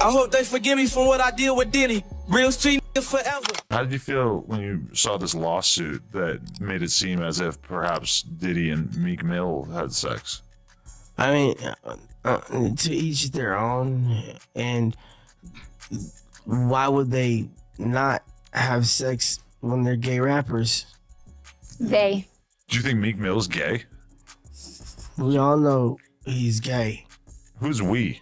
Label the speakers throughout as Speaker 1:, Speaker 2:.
Speaker 1: I hope they forgive me for what I did with Diddy. Real street nigga forever.
Speaker 2: How did you feel when you saw this lawsuit that made it seem as if perhaps Diddy and Meek Mill had sex?
Speaker 3: I mean, to each their own, and why would they not have sex when they're gay rappers?
Speaker 4: They.
Speaker 2: Do you think Meek Mill's gay?
Speaker 3: We all know he's gay.
Speaker 2: Who's we?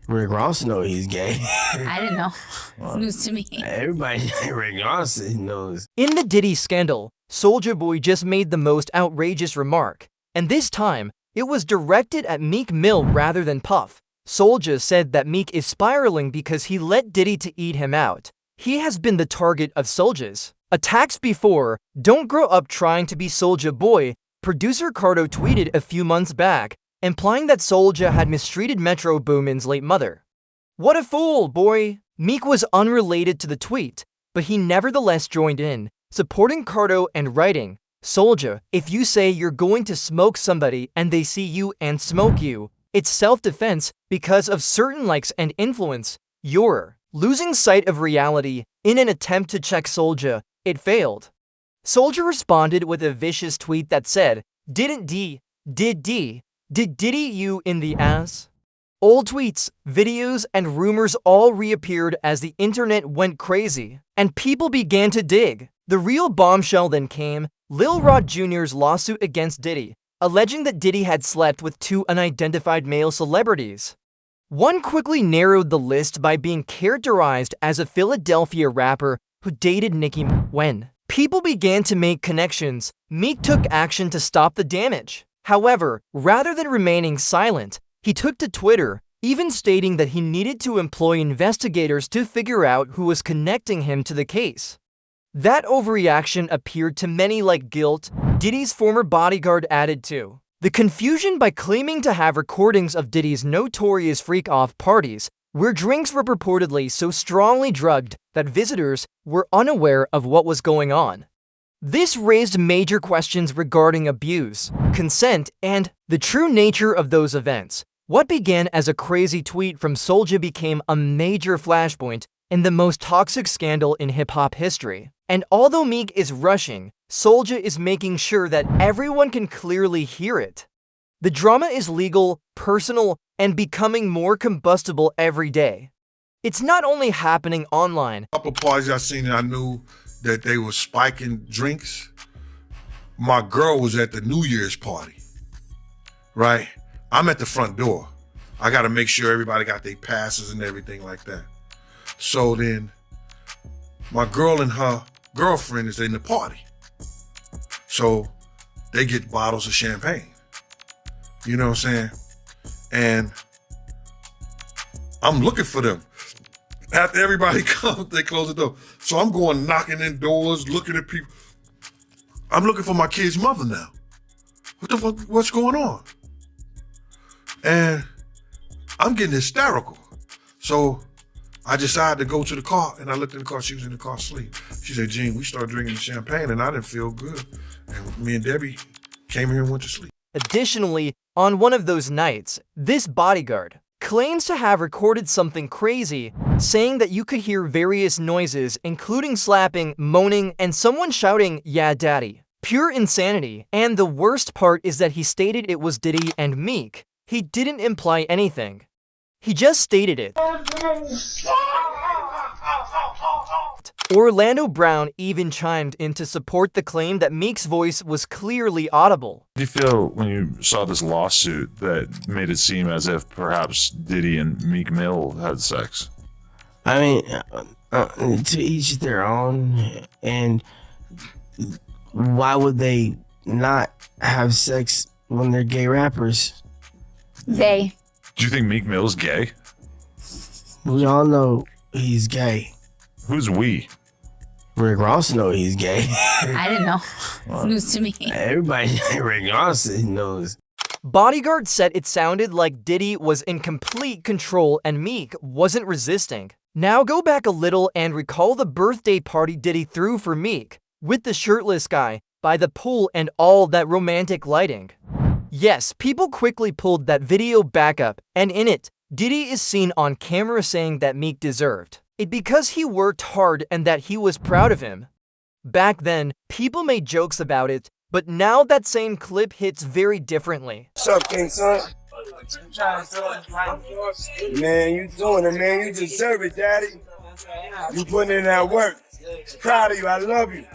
Speaker 3: Rick Ross knows he's gay.
Speaker 4: I didn't know. It's news to me.
Speaker 3: Everybody, Rick Ross knows.
Speaker 5: In the Diddy scandal, Soulja Boy just made the most outrageous remark, and this time, it was directed at Meek Mill rather than Puff. Soulja said that Meek is spiraling because he let Diddy to eat him out. He has been the target of Soulja's attacks before. Don't grow up trying to be Soulja Boy, producer Cardo tweeted a few months back, implying that Soulja had mistreated Metro Boomin's late mother. What a fool, boy! Meek was unrelated to the tweet, but he nevertheless joined in, supporting Cardo and writing, "Soulja, if you say you're going to smoke somebody and they see you and smoke you, it's self-defense because of certain likes and influence. You're losing sight of reality." In an attempt to check Soulja, it failed. Soulja responded with a vicious tweet that said, "Did Diddy you in the ass?" Old tweets, videos, and rumors all reappeared as the internet went crazy, and people began to dig. The real bombshell then came, Lil Rod Jr.'s lawsuit against Diddy, alleging that Diddy had slept with two unidentified male celebrities. One quickly narrowed the list by being characterized as a Philadelphia rapper who dated Nicki. When people began to make connections, Meek took action to stop the damage. However, rather than remaining silent, he took to Twitter, even stating that he needed to employ investigators to figure out who was connecting him to the case. That overreaction appeared to many like guilt, Diddy's former bodyguard added to the confusion by claiming to have recordings of Diddy's notorious freak-off parties, where drinks were purportedly so strongly drugged that visitors were unaware of what was going on. This raised major questions regarding abuse, consent, and the true nature of those events. What began as a crazy tweet from Soulja became a major flashpoint in the most toxic scandal in hip-hop history. And although Meek is rushing, Soulja is making sure that everyone can clearly hear it. The drama is legal, personal, and becoming more combustible every day. It's not only happening online.
Speaker 6: A couple parties I seen and I knew that they were spiking drinks. My girl was at the New Year's party, right? I'm at the front door. I got to make sure everybody got their passes and everything like that. So then my girl and her girlfriend is in the party. So they get bottles of champagne. You know what I'm saying? And I'm looking for them. After everybody comes, they close the door. So I'm going knocking in doors, looking at people. I'm looking for my kid's mother now. What the fuck, what's going on? And I'm getting hysterical. So I decided to go to the car, and I looked in the car. She was in the car asleep. She said, "Gene, we started drinking champagne, and I didn't feel good." And me and Debbie came here and went to sleep.
Speaker 5: Additionally, on one of those nights, this bodyguard claims to have recorded something crazy, saying that you could hear various noises, including slapping, moaning, and someone shouting, "Yeah, daddy." Pure insanity. And the worst part is that he stated it was Diddy and Meek. He didn't imply anything. He just stated it. Orlando Brown even chimed in to support the claim that Meek's voice was clearly audible.
Speaker 2: How did you feel when you saw this lawsuit that made it seem as if perhaps Diddy and Meek Mill had sex?
Speaker 3: I mean, to each their own, and why would they not have sex when they're gay rappers?
Speaker 4: They.
Speaker 2: Do you think Meek Mill's gay?
Speaker 3: We all know he's gay.
Speaker 2: Who's we?
Speaker 3: Rick Ross knows he's gay.
Speaker 4: I didn't know. It's news to me.
Speaker 3: Everybody, Rick Ross knows.
Speaker 5: Bodyguard said it sounded like Diddy was in complete control and Meek wasn't resisting. Now go back a little and recall the birthday party Diddy threw for Meek, with the shirtless guy, by the pool and all that romantic lighting. Yes, people quickly pulled that video back up, and in it, Diddy is seen on camera saying that Meek deserved it because he worked hard and that he was proud of him. Back then, people made jokes about it, but now that same clip hits very differently.
Speaker 7: What's up, King Son? Man, you doing it, man. You deserve it, Daddy. You putting in that work. Proud of you. I love you.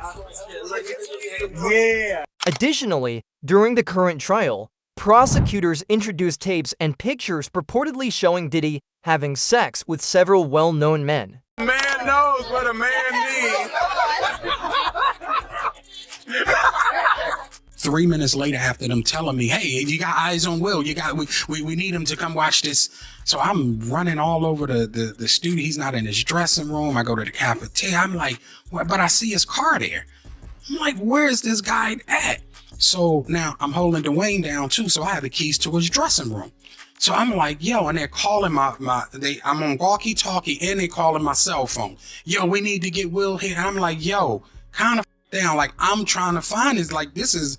Speaker 7: Yeah.
Speaker 5: Additionally, during the current trial, prosecutors introduced tapes and pictures purportedly showing Diddy having sex with several well-known men.
Speaker 7: Man knows what a man needs.
Speaker 8: 3 minutes later, after them telling me, hey, you got eyes on Will, we need him to come watch this. So I'm running all over the studio. He's not in his dressing room. I go to the cafeteria. I'm like, well, but I see his car there. I'm like, where's this guy at? So now I'm holding Dwayne down too. So I have the keys to his dressing room. So I'm like, yo, and they're calling I'm on walkie-talkie and they calling my cell phone. Yo, we need to get Will here. I'm like, yo, kind of down. Like, I'm trying to find this. Like, this is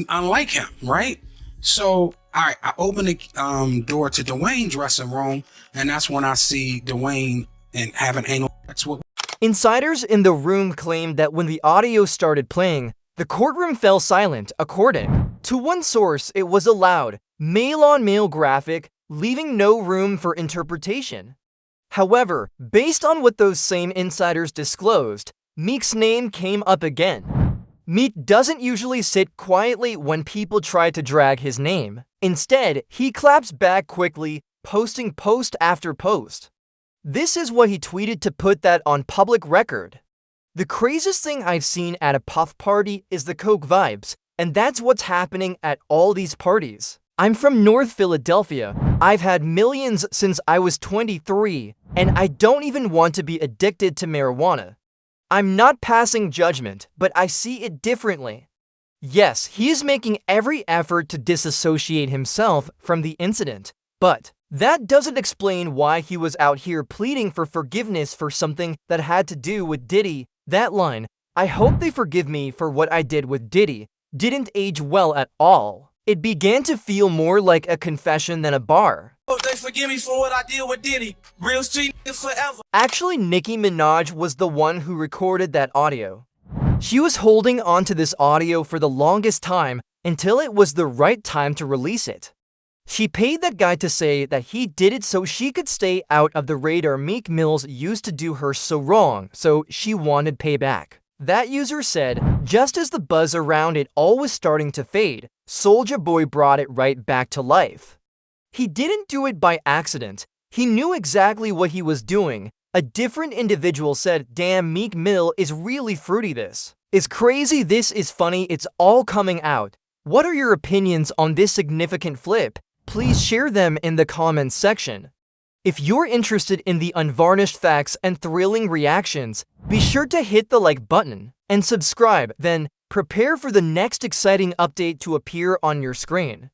Speaker 8: unlike him, right? So, all right, I open the door to Dwayne's dressing room, and that's when I see Dwayne and having anal sex with.
Speaker 5: Insiders in the room claimed that when the audio started playing, the courtroom fell silent. According to one source, it was a loud, male-on-male graphic, leaving no room for interpretation. However, based on what those same insiders disclosed, Meek's name came up again. Meek doesn't usually sit quietly when people try to drag his name. Instead, he claps back quickly, posting post after post. This is what he tweeted to put that on public record. The craziest thing I've seen at a puff party is the coke vibes, and that's what's happening at all these parties. I'm from North Philadelphia. I've had millions since I was 23, and I don't even want to be addicted to marijuana. I'm not passing judgment, but I see it differently. Yes, he is making every effort to disassociate himself from the incident, but that doesn't explain why he was out here pleading for forgiveness for something that had to do with Diddy. That line, "I hope they forgive me for what I did with Diddy," didn't age well at all. It began to feel more like a confession than a bar.
Speaker 1: Hope they forgive me for what I did with Diddy. Real street niggas forever.
Speaker 5: Actually, Nicki Minaj was the one who recorded that audio. She was holding onto this audio for the longest time until it was the right time to release it. She paid that guy to say that he did it so she could stay out of the radar. Meek Mills used to do her so wrong, so she wanted payback. That user said, just as the buzz around it all was starting to fade, Soulja Boy brought it right back to life. He didn't do it by accident. He knew exactly what he was doing. A different individual said, damn, Meek Mill is really fruity. This is crazy. This is funny. It's all coming out. What are your opinions on this significant flip? Please share them in the comments section. If you're interested in the unvarnished facts and thrilling reactions, be sure to hit the like button and subscribe, then prepare for the next exciting update to appear on your screen.